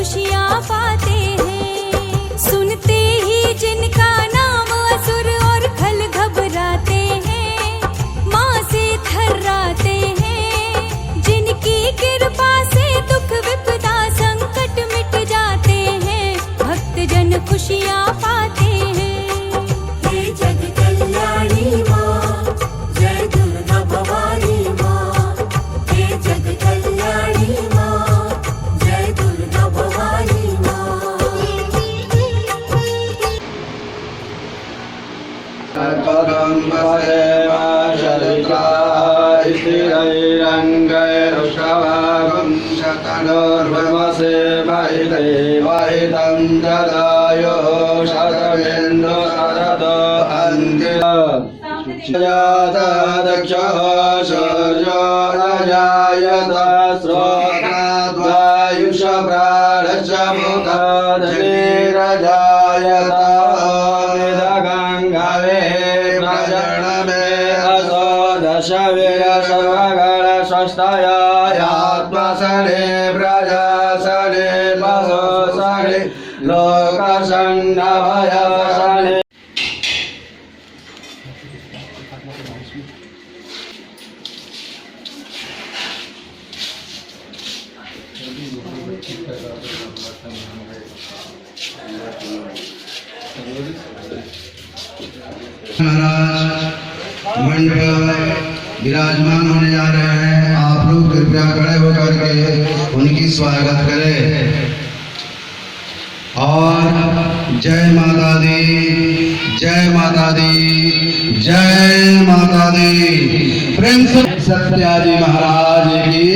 खुशियाँ पाते हैं। सुनते ही जिनका नाम असुर और खल घबराते हैं, माँ से थर्राते हैं। जिनकी कृपा से दुख विपदा संकट मिट जाते हैं, भक्त जन खुशियाँ पाते हैं। हे जग कल्याणी माँ, जय दुर्गा भवानी माँ। हे जग कल्याणी माँ, जय दुर्गा भवानी माँ। मंडप विराजमान होने जा रहे हैं। आप लोग कृपया खड़े होकर के उनकी स्वागत करें। और जय माता दी, जय माता दी, जय माता दी। प्रेम से सत्याजी महाराज की,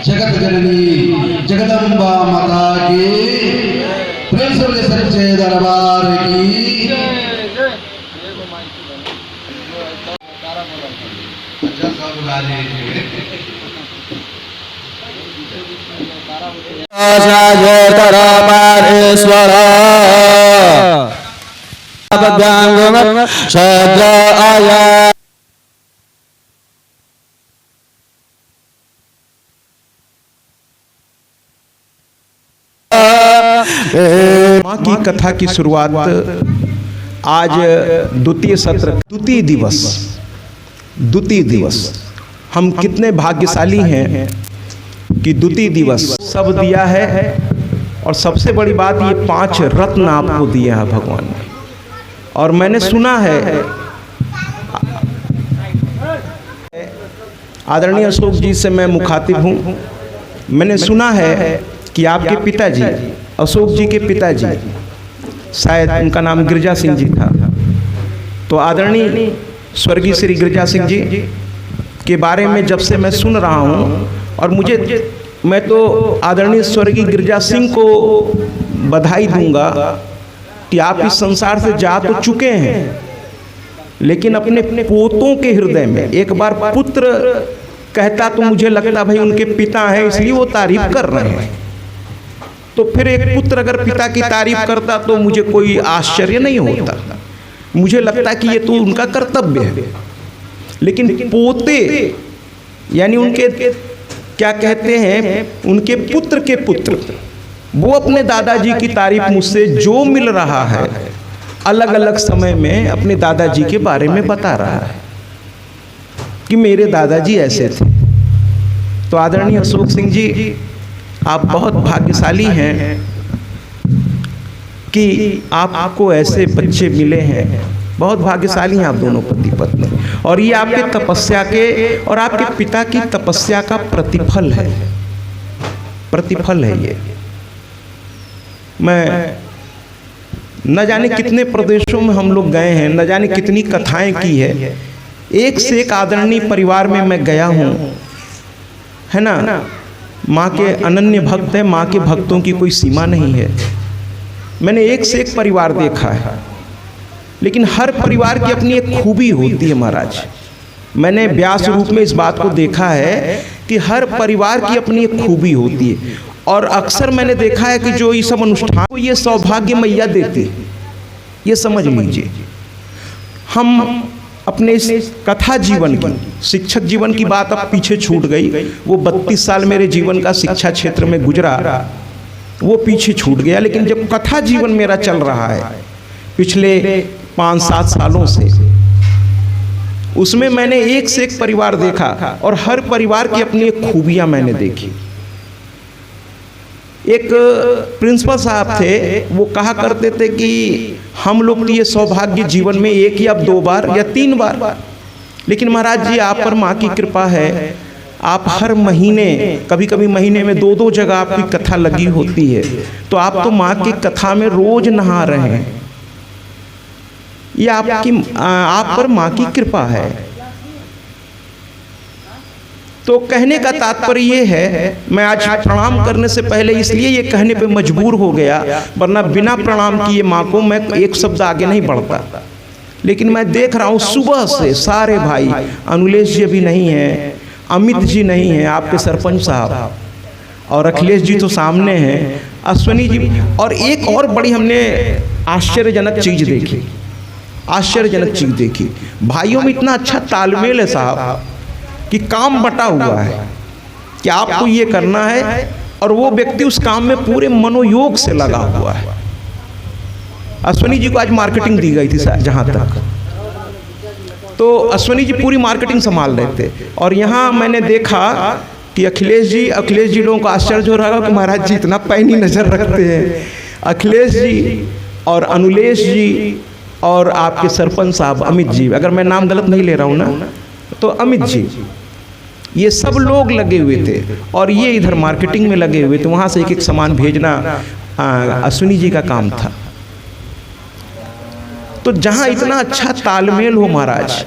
जगत जननी जगदम्बा माता की, प्रेम से सच्चे दरबार की। परेश्वर शब्द आया। माँ की कथा की शुरुआत आज द्वितीय सत्र, द्वितीय दिवस। हम कितने भाग्यशाली हैं कि द्वितीय दिवस सब दिया है। और सबसे बड़ी बात, ये 5 रत्न आपको दिया है भगवान ने। और मैंने सुना है, आदरणीय अशोक जी से मैं मुखातिब हूँ, मैंने सुना है कि आपके पिताजी, अशोक जी के पिताजी, शायद उनका नाम गिरजा सिंह जी था। तो आदरणीय स्वर्गीय श्री गिरजा सिंह जी के बारे में जब से मैं सुन रहा हूँ, और मैं तो आदरणीय स्वर्गीय गिरजा सिंह को बधाई दूंगा कि आप इस संसार से जा तो चुके हैं, लेकिन अपने पोतों के हृदय में एक बार पुत्र कहता तो मुझे लगता भाई उनके पिता हैं इसलिए वो तारीफ कर रहे हैं। तो फिर एक पुत्र अगर पिता की तारीफ करता तो मुझे कोई आश्चर्य नहीं होता, मुझे लगता कि ये तो उनका कर्तव्य है। लेकिन पोते यानी उनके क्या कहते हैं, उनके पुत्र के पुत्र, वो अपने दादाजी की तारीफ मुझसे जो मिल रहा है अलग अलग समय में अपने दादाजी के बारे में बता रहा है कि मेरे दादाजी ऐसे थे। तो आदरणीय अशोक सिंह जी, आप बहुत भाग्यशाली हैं कि आपको ऐसे बच्चे मिले हैं। बहुत भाग्यशाली हैं आप दोनों पति पत्नी। और ये आपके तपस्या के और आपके पिता की तपस्या का प्रतिफल है, प्रतिफल है ये। मैं न जाने कितने प्रदेशों में हम लोग गए हैं, न जाने कितनी कथाएं की है, एक से एक आदरणीय परिवार में मैं गया हूँ, है ना। माँ के अनन्य भक्त है, माँ के भक्तों की कोई सीमा नहीं है। मैंने एक से एक परिवार देखा है, लेकिन हर परिवार की अपनी एक खूबी होती है महाराज। मैंने व्यास रूप में इस बात को देखा है कि हर परिवार की अपनी एक खूबी होती है। और अक्सर मैंने देखा है कि जो ये सब अनुष्ठान को ये सौभाग्य मैया देती है, ये समझ लीजिए। हम अपने इस कथा जीवन की, शिक्षक जीवन की बात अब पीछे छूट गई। वो 32 साल मेरे जीवन का शिक्षा क्षेत्र में गुजरा, वो पीछे छूट गया। लेकिन जब कथा जीवन मेरा चल रहा है पिछले 5-7 सालों से, उसमें मैंने एक से एक परिवार देखा और हर परिवार की अपनी एक खूबियां मैंने देखी। एक प्रिंसिपल साहब थे, वो कहा करते थे कि हम लोग की ये सौभाग्य जीवन में एक या 2 बार या 3 बार, लेकिन महाराज जी आप पर माँ की कृपा है, आप हर महीने, कभी कभी महीने में 2-2 जगह आपकी कथा लगी होती है, तो आप तो माँ की कथा में रोज नहा रहे हैं। ये आप पर माँ की कृपा है। तो कहने का तात्पर्य ये है, मैं आज प्रणाम करने से पहले इसलिए ये कहने पे मजबूर हो गया, वरना बिना प्रणाम किए माँ को मैं एक शब्द आगे नहीं बढ़ता। लेकिन मैं देख रहा हूँ सुबह से सारे भाई, अनुलेश जी अभी नहीं हैं, अमित जी नहीं हैं, आपके सरपंच साहब, और अखिलेश जी तो सामने हैं, अश्वनी जी, और एक और बड़ी हमने आश्चर्यजनक चीज़ देखी, आश्चर्यजनक चीज़ देखी। भाइयों में इतना अच्छा तालमेल है साहब कि काम बटा हुआ है कि आपको ये करना है, और वो व्यक्ति उस काम में पूरे मनोयोग से लगा हुआ है। अश्वनी जी को आज मार्केटिंग दी गई थी जहाँ तक, तो अश्वनी जी पूरी मार्केटिंग संभाल रहे थे, और यहाँ मैंने देखा कि अखिलेश जी लोगों को आश्चर्य हो रहा है कि महाराज जी इतना पैनी नज़र रखते हैं। अखिलेश जी और अनुलेश जी और आपके सरपंच साहब अमित जी, अगर मैं नाम गलत नहीं ले रहा हूँ ना, तो अमित जी, ये सब लोग लगे हुए थे, और ये इधर मार्केटिंग में लगे हुए थे। वहाँ से एक सामान भेजना अश्विनी जी का काम था। तो जहाँ इतना अच्छा तालमेल हो महाराज,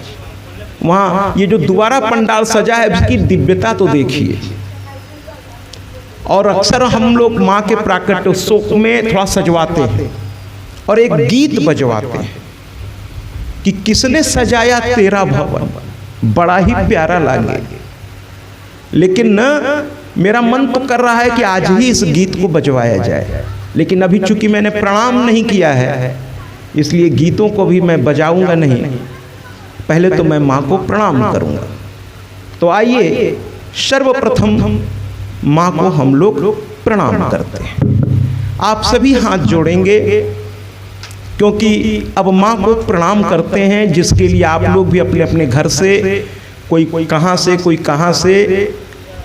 वहाँ ये जो दोबारा पंडाल सजा है उसकी दिव्यता तो देखिए। और अक्सर हम लोग माँ के प्राकट्य उत्सव में थोड़ा सजवाते हैं और एक गीत बजवाते हैं कि किसने सजाया तेरा भवन, बड़ा ही प्यारा लागे। लेकिन न मेरा मन तो कर रहा है कि आज ही इस गीत को बजवाया जाए, लेकिन अभी चूंकि मैंने प्रणाम नहीं किया है इसलिए गीतों को भी मैं बजाऊंगा नहीं, पहले तो मैं माँ को प्रणाम करूंगा। तो आइए सर्वप्रथम माँ को हम लोग प्रणाम करते हैं। आप सभी हाथ जोड़ेंगे क्योंकि अब माँ को प्रणाम करते हैं, जिसके लिए आप लोग भी अपने अपने घर से, कोई कहाँ से, कोई कहाँ से,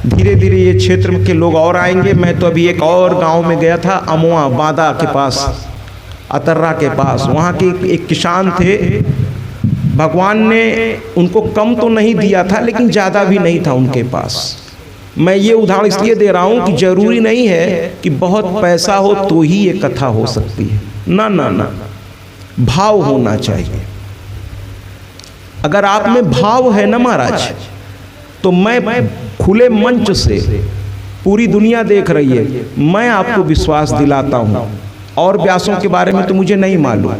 धीरे धीरे ये क्षेत्र के लोग और आएंगे। मैं तो अभी एक और गांव में गया था, अमुआ बादा के पास, अतर्रा के पास, वहाँ के एक किसान थे। भगवान ने उनको कम तो नहीं दिया था लेकिन ज़्यादा भी नहीं था उनके पास। मैं ये उदाहरण इसलिए दे रहा हूँ कि जरूरी नहीं है कि बहुत पैसा हो तो ही ये कथा हो सकती है, ना ना ना, भाव होना चाहिए। अगर आप में भाव है ना महाराज, तो मैं खुले मंच से, पूरी दुनिया देख रही है, मैं आपको विश्वास दिलाता हूँ, और व्यासों के बारे में तो मुझे नहीं मालूम,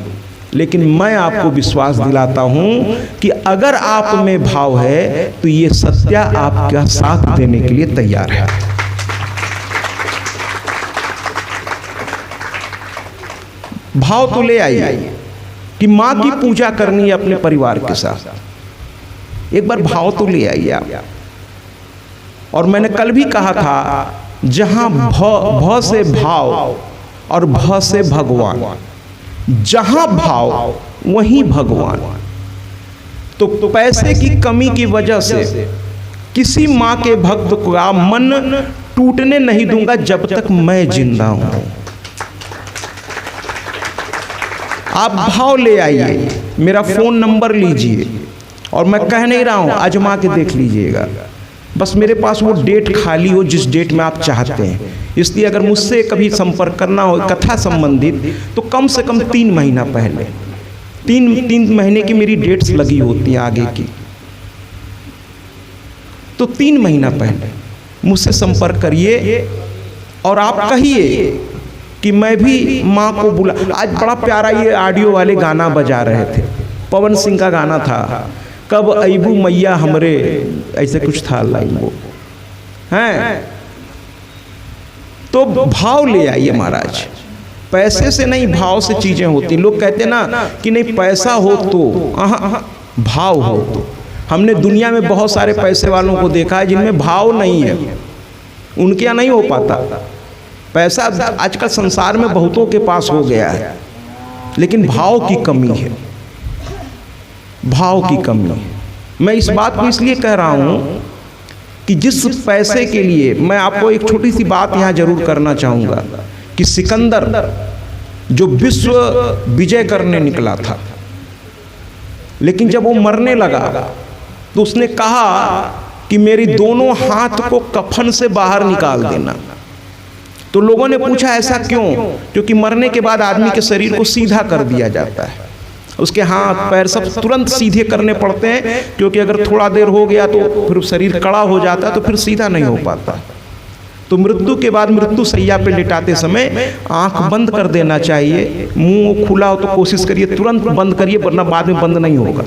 लेकिन मैं आपको विश्वास दिलाता हूँ कि अगर आप में भाव है तो ये सत्य आपका साथ देने के लिए तैयार है। भाव तो ले आइए कि माँ की पूजा करनी है अपने परिवार के साथ, एक बार भाव तो ले आइए आप। और मैंने कल भी कहा था, जहां भ से भाव और भ से भगवान, जहां भाव वहीं भगवान। तो पैसे की कमी की वजह से किसी माँ के भक्त का मन टूटने नहीं दूंगा जब तक मैं जिंदा हूं। आप भाव ले आइए, मेरा फोन नंबर लीजिए, और मैं कह नहीं रहा हूं, आजमा के देख लीजिएगा। बस मेरे पास वो डेट खाली हो जिस डेट में आप चाहते हैं। इसलिए अगर मुझसे कभी संपर्क करना हो कथा संबंधित, तो कम से कम 3 महीना पहले, 3 महीने की मेरी डेट्स लगी होती हैं आगे की, तो 3 महीना पहले मुझसे संपर्क करिए और आप कहिए कि मैं भी माँ को बुला। आज बड़ा प्यारा ये ऑडियो वाले गाना बजा रहे थे, पवन सिंह का गाना था, कब अबू मैया हमरे, ऐसे कुछ था लाइन वो हैं। तो भाव ले आइए महाराज, पैसे से नहीं भाव से चीजें होती। लोग कहते हैं ना कि नहीं पैसा हो तो, भाव हो तो। हमने दुनिया में बहुत सारे पैसे वालों को देखा है जिनमें भाव नहीं है, उनके यहाँ नहीं हो पाता। पैसा आजकल संसार में बहुतों के पास हो गया है, लेकिन भाव की कमी है, भाव की कमी है। मैं इस बात को इसलिए कह रहा हूँ कि जिस पैसे के लिए, मैं आपको एक छोटी सी बात यहाँ जरूर करना चाहूँगा कि सिकंदर जो विश्व विजय करने निकला था, लेकिन जब वो मरने लगा तो उसने कहा कि मेरी दोनों हाथ को कफन से बाहर निकाल देना। तो लोगों ने पूछा ऐसा क्यों? क्योंकि मरने के बाद आदमी के शरीर को सीधा कर दिया जाता है, उसके हाथ पैर सब तुरंत सीधे करने पड़ते हैं, क्योंकि अगर थोड़ा देर हो गया तो फिर शरीर कड़ा हो जाता है, तो फिर सीधा नहीं हो पाता। तो मृत्यु के बाद मृत्यु शैया पे लिटाते समय आंख बंद कर देना चाहिए। मुंह खुला हो तो कोशिश करिए तुरंत बंद करिए, वरना बाद में बंद नहीं होगा,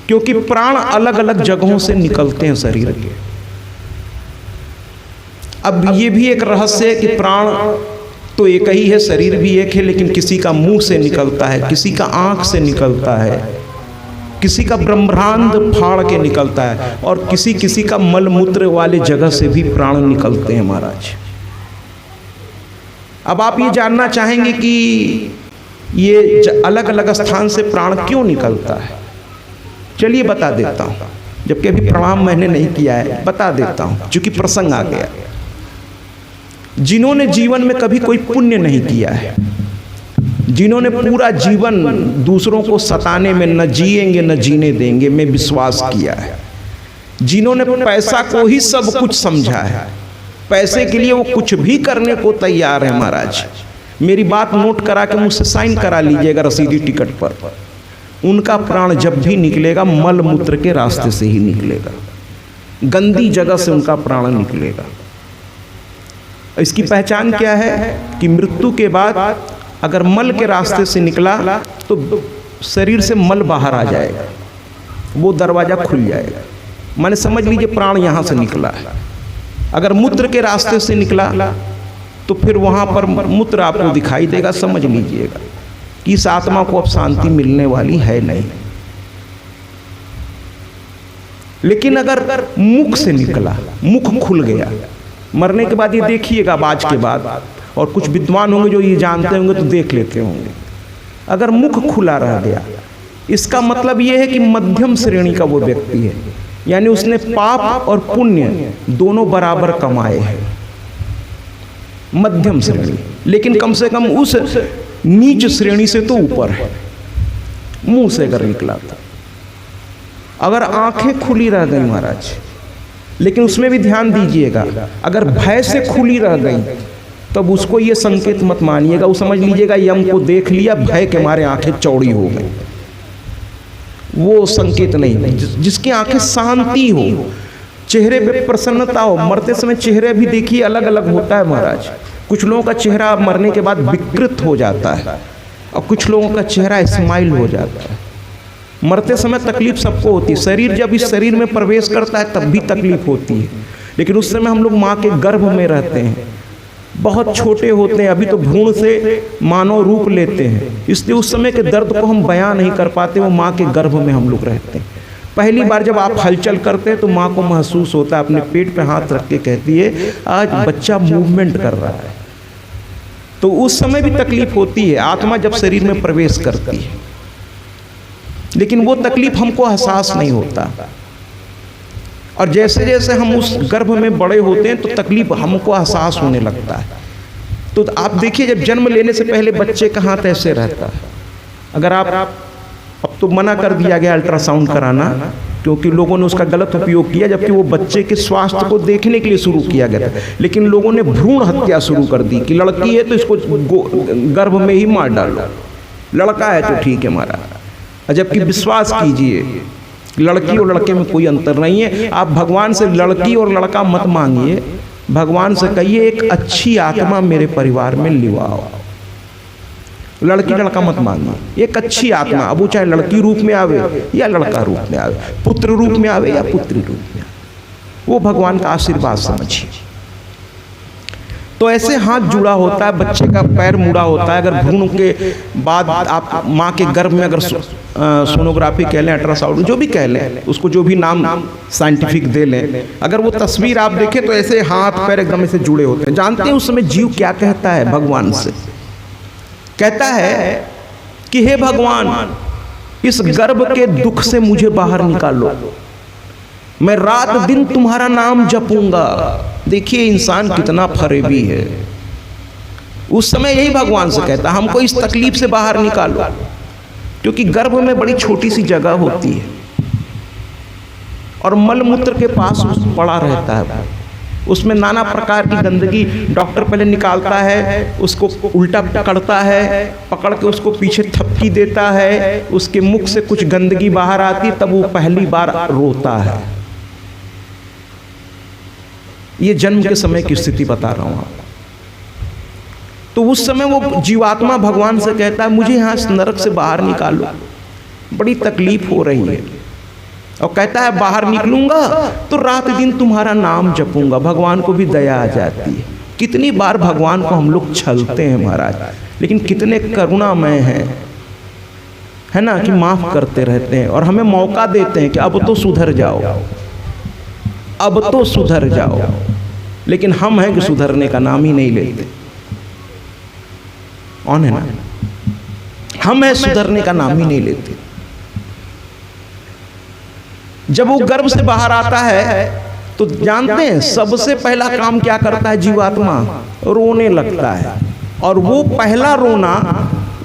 क्योंकि प्राण अलग अलग जगहों से निकलते हैं शरीर के। अब ये भी एक रहस्य है कि प्राण तो एक ही है, शरीर भी एक है, लेकिन किसी का मुंह से निकलता है, किसी का आंख से निकलता है, किसी का ब्रह्मांड फाड़ के निकलता है, और किसी किसी का मल मूत्र वाले जगह से भी प्राण निकलते हैं महाराज। अब आप ये जानना चाहेंगे कि ये अलग अलग स्थान से प्राण क्यों निकलता है। चलिए बता देता हूँ, जबकि अभी प्रणाम मैंने नहीं किया है, बता देता हूँ क्योंकि प्रसंग आ गया। जिन्होंने जीवन में कभी कोई पुण्य नहीं किया है, जिन्होंने पूरा जीवन दूसरों को सताने में न जिएंगे न जीने देंगे में विश्वास किया है, जिन्होंने पैसा को ही सब कुछ समझा है, पैसे के लिए वो कुछ भी करने को तैयार है महाराज। मेरी बात नोट करा के मुझसे साइन करा लीजिएगा रसीदी टिकट पर। उनका प्राण जब भी निकलेगा मल मूत्र के रास्ते से ही निकलेगा, गंदी जगह से उनका प्राण निकलेगा। इसकी पहचान क्या है कि मृत्यु के बाद अगर मल के रास्ते से निकला तो शरीर से मल बाहर आ जाएगा, वो दरवाजा खुल जाएगा, माने समझ लीजिए प्राण यहाँ से निकला है। अगर मूत्र के रास्ते से निकला तो फिर वहाँ पर मूत्र आपको दिखाई देगा, समझ लीजिएगा कि इस आत्मा को अब शांति मिलने वाली है नहीं। लेकिन अगर मुख से निकला, मुख खुल गया, मरने के बाद ये देखिएगा बाज के बाद, और कुछ विद्वान होंगे जो ये जानते होंगे तो देख लेते होंगे, अगर मुख खुला रह गया इसका मतलब ये है कि मध्यम श्रेणी का वो व्यक्ति है, यानी उसने पाप और पुण्य दोनों बराबर कमाए हैं, मध्यम श्रेणी, लेकिन कम से कम उस नीच श्रेणी से तो ऊपर है। मुंह से अगर निकला था, अगर आंखें खुली रह गई महाराज, लेकिन उसमें भी ध्यान दीजिएगा, अगर भय से खुली रह गई तब उसको ये संकेत मत मानिएगा, वो समझ लीजिएगा यम को देख लिया, भय के मारे आंखें चौड़ी हो गई, वो संकेत नहीं। जिसकी आंखें शांति हो, चेहरे पे प्रसन्नता हो, मरते समय चेहरे भी देखिए अलग अलग होता है महाराज। कुछ लोगों का चेहरा मरने के बाद विकृत हो जाता है और कुछ लोगों का चेहरा स्माइल हो जाता है। मरते समय तकलीफ सबको होती है, शरीर जब इस शरीर में प्रवेश करता है तब भी तकलीफ होती है, लेकिन उस समय हम लोग माँ के गर्भ में रहते हैं, बहुत छोटे होते हैं, अभी तो भ्रूण से मानव रूप लेते हैं, इसलिए उस समय के दर्द को हम बयां नहीं कर पाते, वो माँ के गर्भ में हम लोग रहते हैं। पहली बार जब आप हलचल करते हैं तो माँ को महसूस होता है, अपने पेट पे हाथ रख के कहती है आज बच्चा मूवमेंट कर रहा है, तो उस समय भी तकलीफ होती है आत्मा जब शरीर में प्रवेश करती है, लेकिन वो तकलीफ हमको एहसास नहीं होता। और जैसे जैसे हम उस गर्भ में बड़े होते हैं तो तकलीफ हमको एहसास होने लगता है। तो आप देखिए जब जन्म लेने से पहले बच्चे का हाथ ऐसे रहता है, अगर आप अब तो मना कर दिया गया अल्ट्रासाउंड कराना, क्योंकि लोगों ने उसका गलत उपयोग किया, जबकि वो बच्चे के स्वास्थ्य को देखने के लिए शुरू किया गया था, लेकिन लोगों ने भ्रूण हत्या शुरू कर दी कि लड़की है तो इसको गर्भ में ही मार डालो, लड़का है तो ठीक है मारा। जबकि विश्वास कीजिए लड़की और लड़के में कोई अंतर नहीं है। आप भगवान से लड़की और लड़का मत मांगिए, भगवान से कहिए एक अच्छी आत्मा मेरे परिवार में लिवाओ, लड़की लड़का मत मांगिए, एक अच्छी आत्मा, अब वो चाहे लड़की रूप में आवे या लड़का रूप में आवे, पुत्र रूप में आवे या पुत्री रूप में आवे, वो भगवान का आशीर्वाद समझिए। तो ऐसे हाथ जुड़ा होता है, बच्चे का पैर मुड़ा होता है। अगर भ्रूण के बाद आप माँ के गर्भ में अगर सोनोग्राफी कह लें, अल्ट्रासाउंड जो भी कह लें, उसको जो भी नाम साइंटिफिक दे लें, अगर वो तस्वीर आप देखें तो ऐसे हाथ पैर एकदम ऐसे जुड़े होते हैं। जानते हैं उस समय जीव क्या कहता है भगवान से? कहता है कि हे भगवान, इस गर्भ के दुख से मुझे बाहर निकालो, मैं रात दिन तुम्हारा नाम जपूंगा। देखिए इंसान कितना फरेबी है। उस समय यही भगवान से कहता, हमको इस तकलीफ से बाहर निकालो, क्योंकि गर्भ में बड़ी छोटी सी जगह होती है और मलमूत्र के पास पड़ा रहता है, उसमें नाना प्रकार की गंदगी। डॉक्टर पहले निकालता है, उसको उल्टा पकड़ता है, पकड़ के उसको पीछे थपकी देता है, उसके मुख से कुछ गंदगी बाहर आती, तब वो पहली बार रोता है। ये जन्म के समय की स्थिति बता रहा हूं आपको। तो उस समय वो जीवात्मा भगवान से कहता है, मुझे यहाँ नरक से बाहर निकालो, बड़ी तकलीफ हो रही है। और कहता है बाहर निकलूंगा तो रात दिन तुम्हारा नाम जपूंगा। भगवान को भी दया आ जाती है। कितनी बार भगवान को हम लोग छलते हैं महाराज, लेकिन कितने करुणामय हैं, है ना, कि माफ करते रहते हैं और हमें मौका देते हैं कि अब तो सुधर जाओ, अब तो सुधर जाओ। लेकिन हम हैं कि सुधरने का नाम ही नहीं लेते। कौन है ना, हम हैं सुधरने का नाम ही नहीं लेते। जब वो गर्भ से बाहर आता है तो जानते हैं सबसे पहला काम क्या करता है जीवात्मा? रोने लगता है। और वो पहला रोना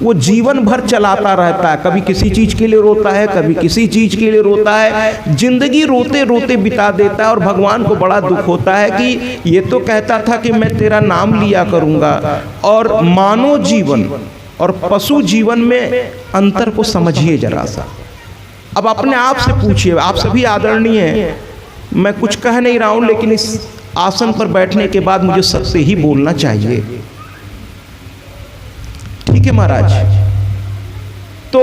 वो जीवन भर चलाता रहता है। कभी किसी चीज के लिए रोता है, कभी किसी चीज के लिए रोता है, जिंदगी रोते रोते बिता देता है। और भगवान को बड़ा दुख होता है कि ये तो कहता था कि मैं तेरा नाम लिया करूंगा। और मानव जीवन और पशु जीवन में अंतर को समझिए जरा सा। अब अपने आप से पूछिए, आप सभी आदरणीय हैं, मैं कुछ कह नहीं रहा हूं, लेकिन इस आसन पर बैठने के बाद मुझे सबसे ही बोलना चाहिए, ठीक है महाराज? तो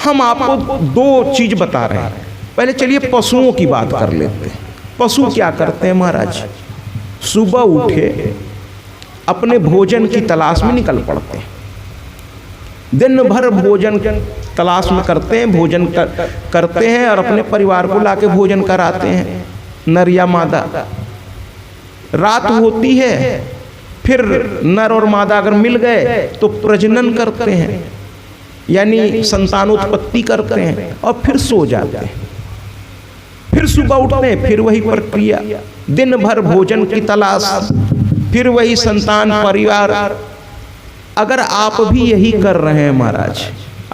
हम आपको दो चीज बता रहे हैं। पहले चलिए पशुओं की बात कर लेते हैं। पशु क्या करते हैं महाराज? सुबह उठे अपने भोजन की तलाश में निकल पड़ते हैं। दिन भर भोजन तलाश में करते हैं, भोजन करते हैं और अपने परिवार को लाके भोजन कराते हैं, नर या मादा। रात होती है, फिर नर और मादा अगर मिल गए तो प्रजनन करते हैं, यानी संतानोत्पत्ति करते हैं और फिर सो जाते हैं। फिर सुबह उठते हैं, फिर वही प्रक्रिया, दिन भर भोजन की तलाश, फिर वही संतान, परिवार। अगर आप भी यही कर रहे हैं महाराज,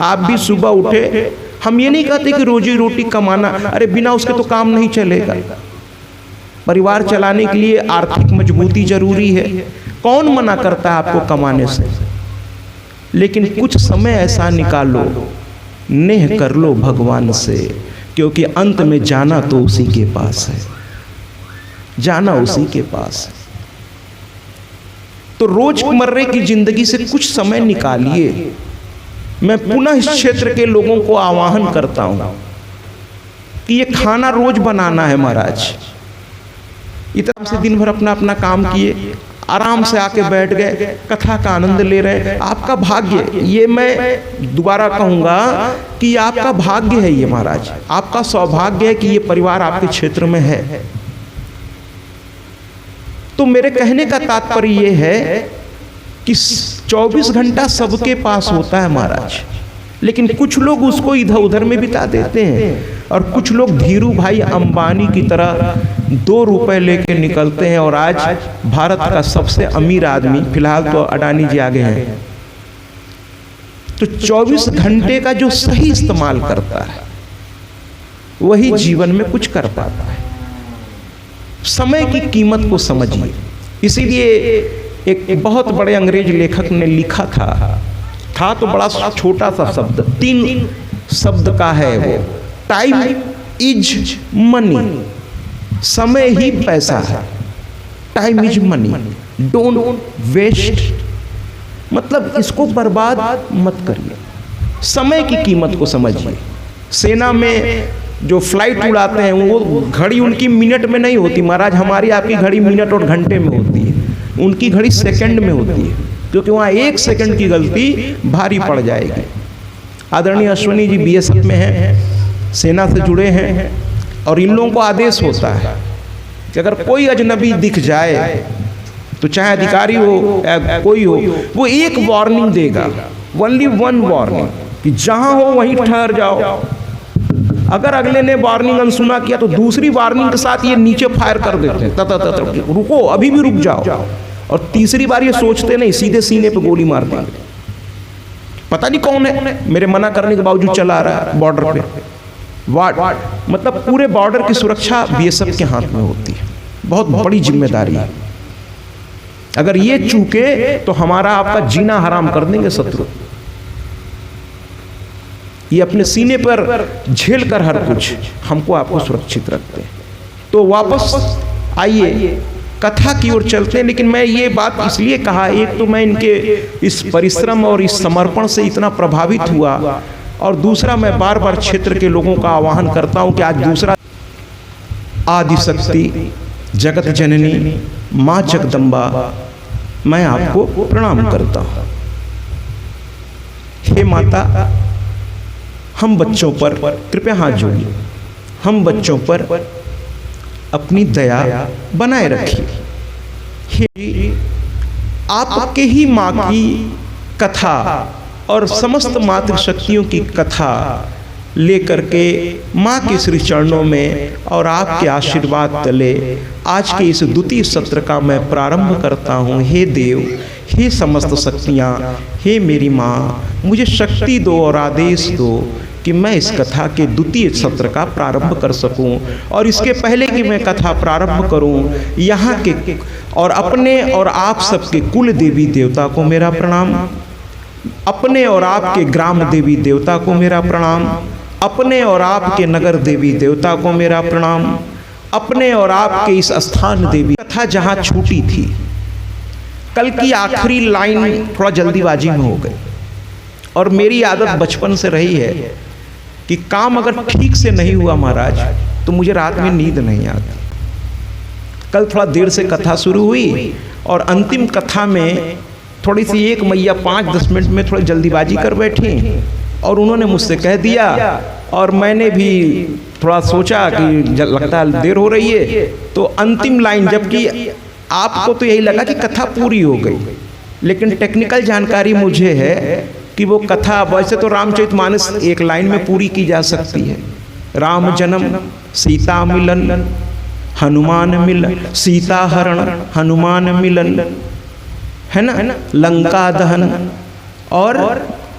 आप भी सुबह उठे, हम ये नहीं कहते कि रोजी रोटी कमाना, अरे बिना उसके तो काम नहीं चलेगा। परिवार चलाने के लिए आर्थिक मजबूती जरूरी है, कौन मना करता है आपको कमाने से? लेकिन कुछ समय ऐसा निकालो, नेह कर लो भगवान से, क्योंकि अंत में जाना तो उसी के पास है, जाना उसी के पास है। तो रोजमर्रे की जिंदगी से कुछ समय निकालिए। मैं पुनः इस क्षेत्र के लोगों को आह्वान करता हूं कि ये खाना रोज बनाना है महाराज। इतना से दिन भर अपना अपना काम किए, आराम से आके बैठ गए, कथा का आनंद ले रहे हैं, आपका भाग्य। ये मैं दोबारा कहूंगा कि आपका भाग्य है ये महाराज, आपका सौभाग्य है कि ये परिवार आपके क्षेत्र में है। तो मेरे कहने का तात्पर्य ये है कि 24 घंटा सबके पास होता है महाराज, लेकिन कुछ लोग उसको इधर उधर में बिता देते हैं और कुछ लोग धीरू भाई अंबानी की तरह 2 रुपए लेके निकलते हैं। और आज भारत का सबसे अमीर आदमी, फिलहाल तो अडानी जी आगे हैं, तो 24 घंटे का जो सही इस्तेमाल करता है वही जीवन में कुछ कर पाता है। समय की कीमत को समझिए। इसीलिए एक बहुत बड़े अंग्रेज लेखक ने लिखा था तो बड़ा छोटा सा शब्द, 3 शब्द का है वो, टाइम इज मनी, समय ही पैसा है। Time is money, don't waste, मतलब इसको बर्बाद मत करिए, समय की कीमत को समझिए। सेना में जो फ्लाइट उड़ाते हैं वो घड़ी उनकी मिनट में नहीं होती महाराज, हमारी आपकी घड़ी मिनट और घंटे में होती है। उनकी घड़ी सेकंड में होती है, क्योंकि वहाँ 1 सेकंड की गलती भारी पड़ जाएगी। आदरणीय अश्विनी जी बीएसएफ में हैं, सेना से जुड़े हैं, और इन लोगों को आदेश होता है कि अगर कोई अजनबी दिख जाए तो चाहे अधिकारी हो या कोई हो, वो एक वार्निंग देगा, ओनली 1 वार्निंग, कि जहां हो वहीं ठहर जाओ। अगर अगले ने वार्निंग अनसुना किया तो दूसरी वार्निंग के साथ ये नीचे फायर कर देते हैं, तत रुको, अभी भी रुक जाओ। और तीसरी बार ये सोचते नहीं, सीधे सीने पे गोली मार देंगे। पता नहीं कौन है, मेरे मना करने के बावजूद चला आ रहा है बॉर्डर पे। मतलब पूरे बॉर्डर की सुरक्षा बीएसएफ के हाथ में होती है, बहुत बड़ी जिम्मेदारी है। अगर ये चूके तो हमारा आपका जीना हराम कर देंगे शत्रु। ये अपने सीने पर झेल कर हर कुछ हमको आपको सुरक्षित रखते हैं। तो वापस आइए कथा की ओर चलते हैं। लेकिन मैं ये बात इसलिए कहा, एक तो मैं इनके इस परिश्रम और इस समर्पण से इतना प्रभावित हुआ, और दूसरा मैं बार बार क्षेत्र के लोगों का आह्वान करता हूं कि आज दूसरा आदिशक्ति जगत जननी माँ जगदम्बा, मैं आपको प्रणाम करता हूं। हे माता, हम बच्चों पर कृपया हाथ जोड़िए, हम बच्चों पर अपनी दया बनाए रखिए। हे आपके ही माँ की कथा और समस्त मातृशक्तियों की कथा लेकर के माँ के श्री चरणों में और आपके आशीर्वाद तले आज के इस द्वितीय सत्र का मैं प्रारंभ करता हूँ। हे देव, हे समस्त शक्तियाँ, हे मेरी माँ, मुझे शक्ति दो और आदेश दो कि मैं इस कथा के द्वितीय सत्र का प्रारंभ कर सकूं। और इसके पहले कि मैं कथा प्रारंभ करूं, यहाँ के और अपने और आप सबके कुल देवी देवता को मेरा प्रणाम, अपने और आपके ग्राम देवी देवता को मेरा प्रणाम, अपने और आपके नगर देवी देवता को मेरा प्रणाम, अपने और आपके इस स्थान देवी। कथा जहाँ छूटी थी, कल की आखिरी लाइन थोड़ा जल्दीबाजी में हो गई, और मेरी आदत बचपन से रही है कि काम अगर ठीक से नहीं हुआ महाराज तो मुझे रात में नींद नहीं आती। कल थोड़ा देर से कथा शुरू हुई, और अंतिम कथा में थोड़ी सी एक मैया 5-10 मिनट में थोड़ी जल्दीबाजी कर बैठी, और उन्होंने मुझसे कह दिया, और मैंने भी थोड़ा सोचा कि लगता है देर हो रही है, तो अंतिम लाइन, जबकि आपको तो यही लगा कि कथा पूरी हो गई, लेकिन टेक्निकल जानकारी मुझे है कि वो कथा, वैसे तो रामचरितमानस एक लाइन में पूरी की जा सकती है। राम जन्म, सीता मिलन, हनुमान मिलन, सीता हरण, हनुमान मिलन, है ना, लंका दहन और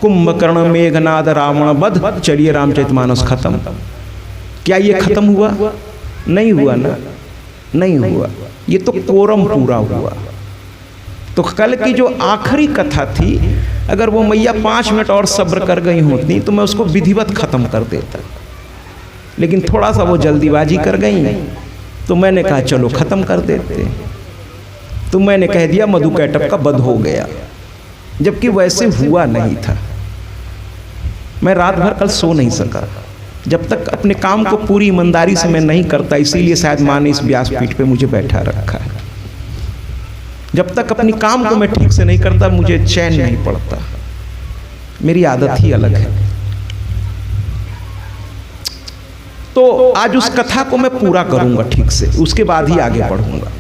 कुंभकर्ण मेघनाद रावण वध, चलिए रामचरितमानस खत्म। क्या ये खत्म हुआ? नहीं हुआ ना, नहीं हुआ। ये तो कोरम पूरा हुआ। तो कल की जो आखिरी कथा थी, अगर वो मैया 5 मिनट और सब्र कर गई होती तो मैं उसको विधिवत खत्म कर देता, लेकिन थोड़ा सा वो जल्दीबाजी कर गई, तो मैंने कहा चलो खत्म कर देते। तो मैंने कह दिया मधुकैटभ का वध हो गया, जबकि वैसे हुआ नहीं था। मैं रात भर कल सो नहीं सका, जब तक अपने काम को पूरी ईमानदारी से मैं नहीं करता, इसीलिए शायद माँ ने इस व्यासपीठ पे मुझे बैठा रखा है। जब तक अपनी काम को मैं ठीक से नहीं करता, मुझे चैन नहीं पड़ता। मेरी आदत ही अलग है। तो आज उस कथा को मैं पूरा करूंगा ठीक से, उसके बाद ही आगे बढ़ूंगा।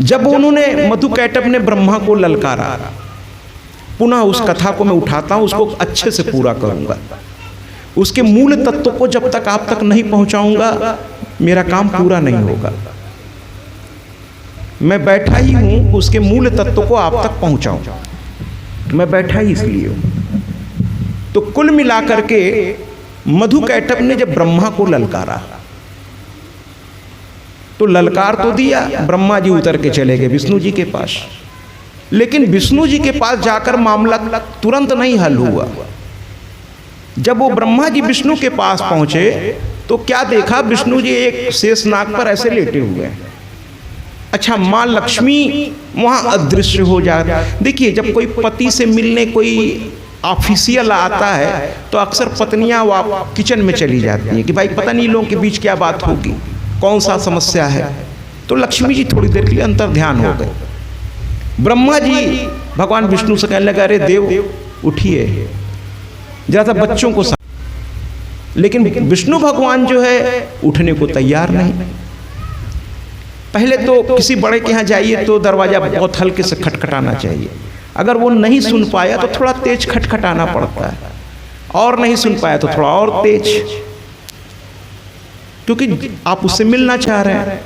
जब उन्होंने मधुकैटभ ने ब्रह्मा को ललकारा, पुनः उस कथा को मैं उठाता हूं, उसको अच्छे से पूरा करूंगा। उसके मूल तत्व को जब तक आप तक नहीं पहुंचाऊंगा, मेरा काम पूरा नहीं होगा। मैं बैठा ही हूं उसके मूल तत्व को आप तक पहुंचाऊं, मैं बैठा ही इसलिए हूं। तो कुल मिलाकर के मधुकैटभ ने जब ब्रह्मा को ललकारा, तो ललकार तो दिया, ब्रह्मा जी उतर के चले गए विष्णु जी के पास। लेकिन विष्णु जी के पास जाकर मामला तुरंत नहीं हल हुआ। जब वो ब्रह्मा जी विष्णु के पास पहुंचे तो क्या देखा, विष्णु जी एक शेषनाग पर ऐसे लेटे हुए हैं। अच्छा, माँ लक्ष्मी वहाँ अदृश्य हो जाए। देखिए, जब कोई पति से मिलने कोई ऑफिशियल आता है तो अक्सर पत्नियाँ किचन में चली जाती हैं कि भाई पता नहीं लोगों के बीच क्या बात होगी, कौन सा समस्या है। तो लक्ष्मी जी थोड़ी देर के लिए अंतर ध्यान हो गए। ब्रह्मा जी भगवान विष्णु से कहने लगे, अरे देव उठिए जरा सा बच्चों को। लेकिन विष्णु भगवान जो है उठने को तैयार नहीं। पहले तो किसी बड़े के यहाँ जाइए तो दरवाजा बहुत हल्के से खटखटाना चाहिए, अगर वो नहीं सुन पाया तो थोड़ा तेज खटखटाना पड़ता है, और नहीं सुन पाया तो थोड़ा और तेज, क्योंकि आप उससे मिलना चाह रहे हैं।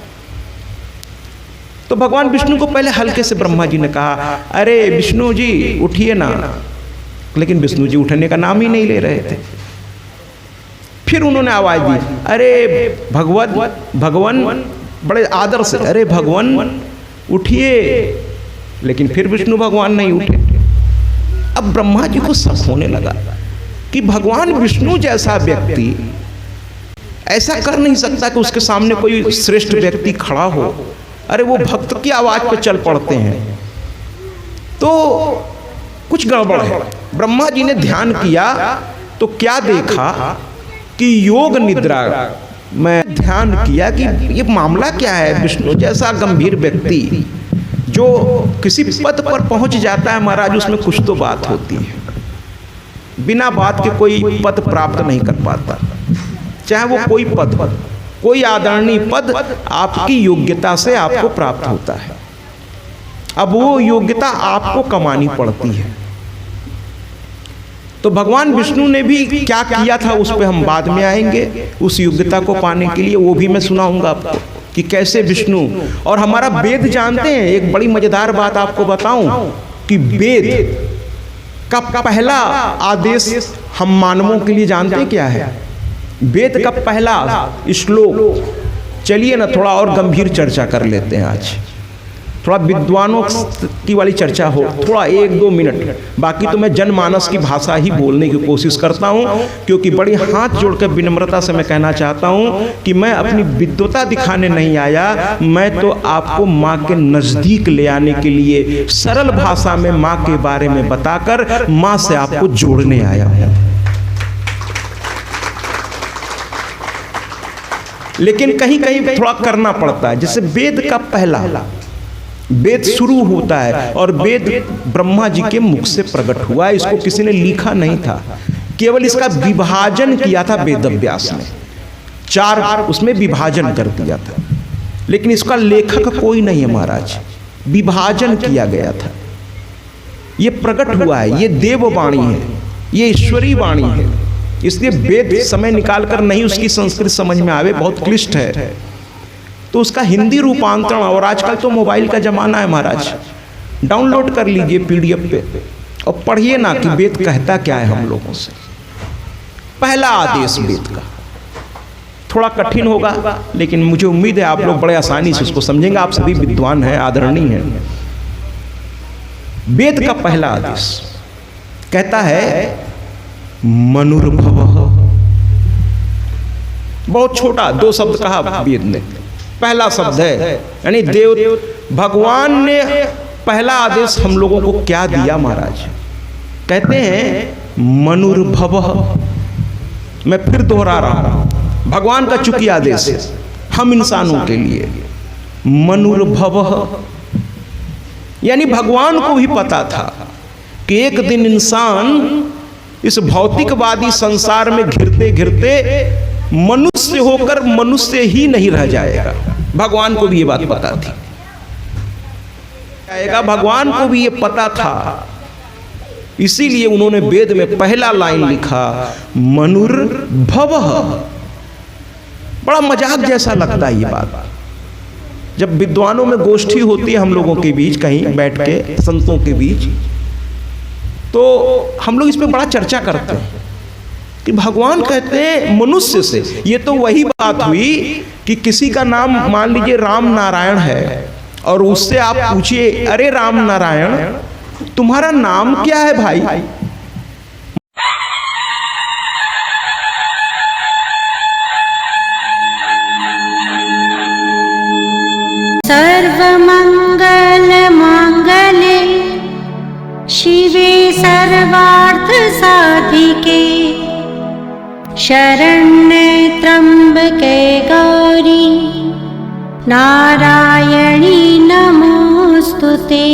तो भगवान विष्णु को पहले हल्के से ब्रह्मा जी ने कहा, अरे विष्णु जी उठिए ना। लेकिन विष्णु जी उठने का नाम ही नहीं ले रहे थे। फिर उन्होंने आवाज दी, अरे भगवान बड़े आदर से, अरे भगवान उठिए। लेकिन फिर विष्णु भगवान नहीं उठे। अब ब्रह्मा जी को शक होने लगा कि भगवान विष्णु जैसा व्यक्ति ऐसा कर नहीं सकता कि उसके सामने कोई श्रेष्ठ व्यक्ति खड़ा हो। अरे वो भक्त की आवाज पे चल पड़ते हैं, तो कुछ गड़बड़ है। ब्रह्मा जी ने ध्यान किया तो क्या देखा कि योग निद्रा में ध्यान किया कि ये मामला क्या है। विष्णु जैसा गंभीर व्यक्ति जो किसी पद पर पहुंच जाता है महाराज, उसमें कुछ तो बात होती है। बिना बात के कोई पद प्राप्त नहीं कर पाता, चाहे वो कोई पद, कोई आदरणीय पद आपकी योग्यता से आपको प्राप्त होता है। अब वो योग्यता आपको कमानी पड़ती है। तो भगवान विष्णु ने भी क्या किया था उस पर हम बाद में आएंगे। उस योग्यता को पाने के लिए वो भी मैं सुनाऊंगा आपको कि कैसे विष्णु और हमारा वेद जानते हैं। एक बड़ी मजेदार बात आपको बताऊं कि वेद का पहला आदेश हम मानवों के लिए जानते हैं क्या है? वेद का पहला श्लोक। चलिए ना थोड़ा और गंभीर चर्चा कर लेते हैं आज, थोड़ा विद्वानों की वाली चर्चा हो, थोड़ा 1-2 मिनट। बाकी तो मैं जनमानस की भाषा ही बोलने की कोशिश करता हूँ, क्योंकि बड़ी हाथ जोड़कर विनम्रता से मैं कहना चाहता हूँ कि मैं अपनी विद्वता दिखाने नहीं आया, मैं तो आपको माँ के नज़दीक ले आने के लिए सरल भाषा में माँ के बारे में बताकर माँ से आपको जोड़ने आया हूँ। लेकिन कहीं कहीं थोड़ा करना पड़ता है। जैसे वेद का पहला वेद शुरू होता है और वेद ब्रह्मा जी के मुख से प्रकट हुआ। इसको किसी ने लिखा नहीं था, केवल इसका विभाजन किया था वेदव्यास ने। 4 उसमें विभाजन कर दिया था, लेकिन इसका लेखक कोई नहीं है महाराज। विभाजन किया गया था, ये प्रकट हुआ है, ये देववाणी है, ये ईश्वरी वाणी है। इसलिए वेद समय निकालकर नहीं उसकी संस्कृत समझ में आवे, बहुत क्लिष्ट है, तो उसका हिंदी रूपांतरण। और आजकल तो मोबाइल का जमाना है महाराज, डाउनलोड कर लीजिए PDF पे और पढ़िए ना कि वेद कहता क्या है हम लोगों से। पहला आदेश वेद का थोड़ा कठिन होगा, लेकिन मुझे उम्मीद है आप लोग बड़े आसानी से उसको समझेंगे। आप सभी विद्वान हैं, आदरणीय हैं। वेद का पहला आदेश कहता है मनुर्भवः। बहुत छोटा 2 शब्द कहा वेद ने, पहला शब्द है, यानी देव भगवान ने पहला आदेश हम लोगों को क्या दिया महाराज? कहते हैं मनुर्भवः। मैं फिर दोहरा रहा हूं, भगवान का चूंकि आदेश है हम इंसानों के लिए। मनुर्भवः यानी भगवान को भी पता था कि एक दिन इंसान इस भौतिकवादी संसार में घिरते घिरते मनुष्य होकर मनुष्य ही नहीं रह जाएगा। भगवान को भी ये बात पता थी, भगवान को भी ये पता था। इसीलिए उन्होंने वेद में पहला लाइन लिखा मनुर्भवः। बड़ा मजाक जैसा लगता है ये बात, जब विद्वानों में गोष्ठी होती है हम लोगों के बीच, कहीं बैठ के संतों के बीच, तो हम लोग इस पे बड़ा चर्चा करते हैं कि भगवान कहते हैं मनुष्य से। ये तो वही बात हुई कि किसी का नाम मान लीजिए राम नारायण है और उससे आप पूछिए, अरे राम नारायण तुम्हारा नाम क्या है भाई? सर्वमंगल मांगल्ये शिवे सर्वार्थ साधिके शरण्ये त्र्यंबके गौरी नारायणी नमोस्तुते।